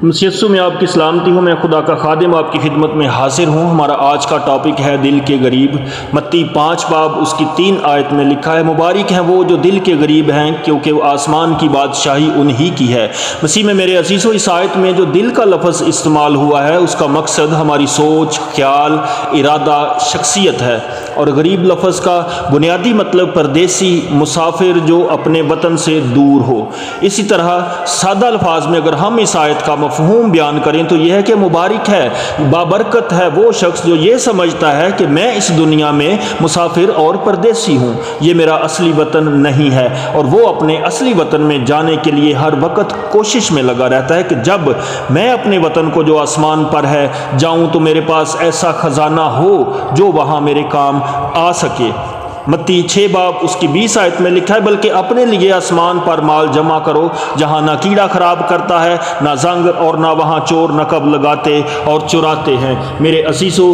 مسیح میں آپ کی سلامتی ہوں۔ میں خدا کا خادم آپ کی خدمت میں حاضر ہوں۔ ہمارا آج کا ٹاپک ہے دل کے غریب۔ متی 5 باب اس کی 3 آیت میں لکھا ہے، مبارک ہیں وہ جو دل کے غریب ہیں کیونکہ وہ آسمان کی بادشاہی انہی کی ہے۔ مسیح میں میرے عزیزو، اس آیت میں جو دل کا لفظ استعمال ہوا ہے اس کا مقصد ہماری سوچ، خیال، ارادہ، شخصیت ہے، اور غریب لفظ کا بنیادی مطلب پردیسی، مسافر جو اپنے وطن سے دور ہو۔ اسی طرح سادہ الفاظ میں اگر ہم اس آیت کا مفہوم بیان کریں تو یہ ہے کہ مبارک ہے، بابرکت ہے وہ شخص جو یہ سمجھتا ہے کہ میں اس دنیا میں مسافر اور پردیسی ہوں، یہ میرا اصلی وطن نہیں ہے، اور وہ اپنے اصلی وطن میں جانے کے لیے ہر وقت کوشش میں لگا رہتا ہے کہ جب میں اپنے وطن کو جو آسمان پر ہے جاؤں تو میرے پاس ایسا خزانہ ہو جو وہاں میرے کام آ سکے۔ متی 6 باب اس کی 20 آیت میں لکھا ہے، بلکہ اپنے لیے آسمان پر مال جمع کرو جہاں نہ کیڑا خراب کرتا ہے، نہ زنگ، اور نہ وہاں چور نقب لگاتے اور چراتے ہیں۔ میرے عزیزو،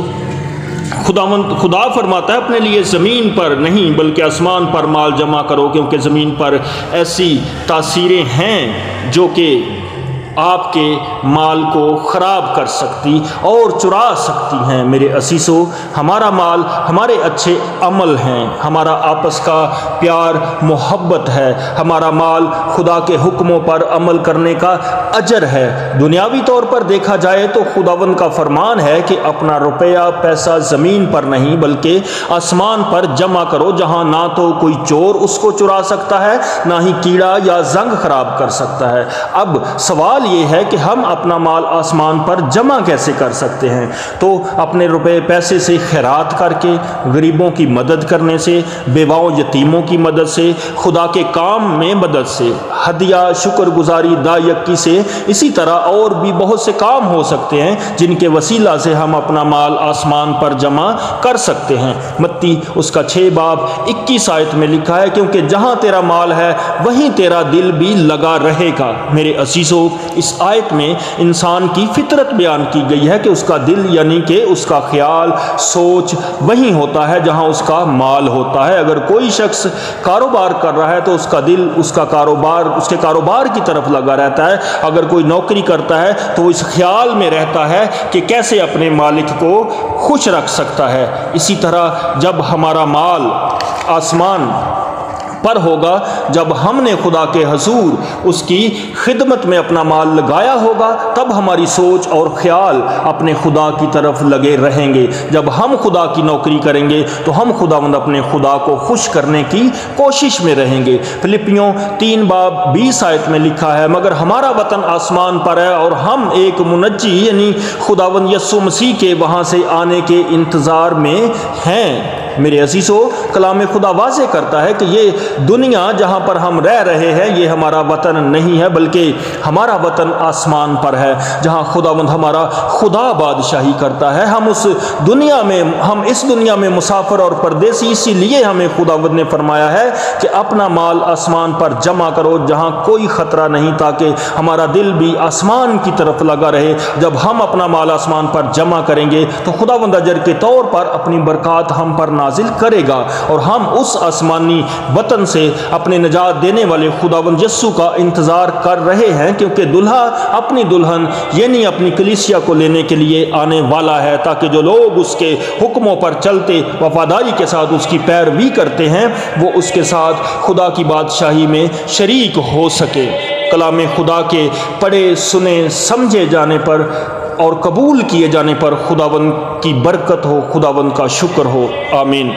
خدا فرماتا ہے اپنے لیے زمین پر نہیں بلکہ آسمان پر مال جمع کرو، کیونکہ زمین پر ایسی تاثیریں ہیں جو کہ آپ کے مال کو خراب کر سکتی اور چرا سکتی ہیں۔ میرے عزیزو، ہمارا مال ہمارے اچھے عمل ہیں، ہمارا آپس کا پیار محبت ہے، ہمارا مال خدا کے حکموں پر عمل کرنے کا اجر ہے۔ دنیاوی طور پر دیکھا جائے تو خداوند کا فرمان ہے کہ اپنا روپیہ پیسہ زمین پر نہیں بلکہ آسمان پر جمع کرو، جہاں نہ تو کوئی چور اس کو چرا سکتا ہے، نہ ہی کیڑا یا زنگ خراب کر سکتا ہے۔ اب سوال یہ ہے کہ ہم اپنا مال آسمان پر جمع کیسے کر سکتے ہیں؟ تو اپنے روپے پیسے سے خیرات کر کے، غریبوں کی مدد کرنے سے، بیواؤں یتیموں کی مدد سے، خدا کے کام میں مدد سے، ہدیہ، شکر گزاری، دایکی سے، اسی طرح اور بھی بہت سے کام ہو سکتے ہیں جن کے وسیلہ سے ہم اپنا مال آسمان پر جمع کر سکتے ہیں۔ متی اس کا 6 باب 21 آیت میں لکھا ہے، کیونکہ جہاں تیرا مال ہے وہیں تیرا دل بھی لگا رہے گا۔ میرے عزیزو، اس آیت میں انسان کی فطرت بیان کی گئی ہے کہ اس کا دل یعنی کہ اس کا خیال، سوچ وہیں ہوتا ہے جہاں اس کا مال ہوتا ہے۔ اگر کوئی شخص کاروبار کر رہا ہے تو اس کا دل اس کے کاروبار کی طرف لگا رہتا ہے۔ اگر کوئی نوکری کرتا ہے تو وہ اس خیال میں رہتا ہے کہ کیسے اپنے مالک کو خوش رکھ سکتا ہے۔ اسی طرح جب ہمارا مال آسمان پر ہوگا، جب ہم نے خدا کے حضور اس کی خدمت میں اپنا مال لگایا ہوگا، تب ہماری سوچ اور خیال اپنے خدا کی طرف لگے رہیں گے۔ جب ہم خدا کی نوکری کریں گے تو ہم خداوند اپنے خدا کو خوش کرنے کی کوشش میں رہیں گے۔ فلپیوں 3 باب 20 آیت میں لکھا ہے، مگر ہمارا وطن آسمان پر ہے اور ہم ایک منجی یعنی خداوند یسوع مسیح کے وہاں سے آنے کے انتظار میں ہیں۔ میرے عزیزو، کلام خدا واضح کرتا ہے کہ یہ دنیا جہاں پر ہم رہ رہے ہیں یہ ہمارا وطن نہیں ہے، بلکہ ہمارا وطن آسمان پر ہے جہاں خداوند ہمارا خدا بادشاہی کرتا ہے۔ ہم اس دنیا میں مسافر اور پردیسی، اسی لیے ہمیں خداوند نے فرمایا ہے کہ اپنا مال آسمان پر جمع کرو جہاں کوئی خطرہ نہیں، تاکہ ہمارا دل بھی آسمان کی طرف لگا رہے۔ جب ہم اپنا مال آسمان پر جمع کریں گے تو خداوند اجر کے طور پر اپنی برکات ہم پر نازل کرے گا، اور ہم اس آسمانی وطن سے اپنے نجات دینے والے خداوند یسوع کا انتظار کر رہے ہیں، کیونکہ دلہا اپنی دلہن یعنی اپنی کلیسیا کو لینے کے لیے آنے والا ہے، تاکہ جو لوگ اس کے حکموں پر چلتے وفاداری کے ساتھ اس کی پیروی کرتے ہیں وہ اس کے ساتھ خدا کی بادشاہی میں شریک ہو سکے۔ کلام خدا کے پڑھے، سنے، سمجھے جانے پر اور قبول کیے جانے پر خداوند کی برکت ہو، خداوند کا شکر ہو۔ آمین۔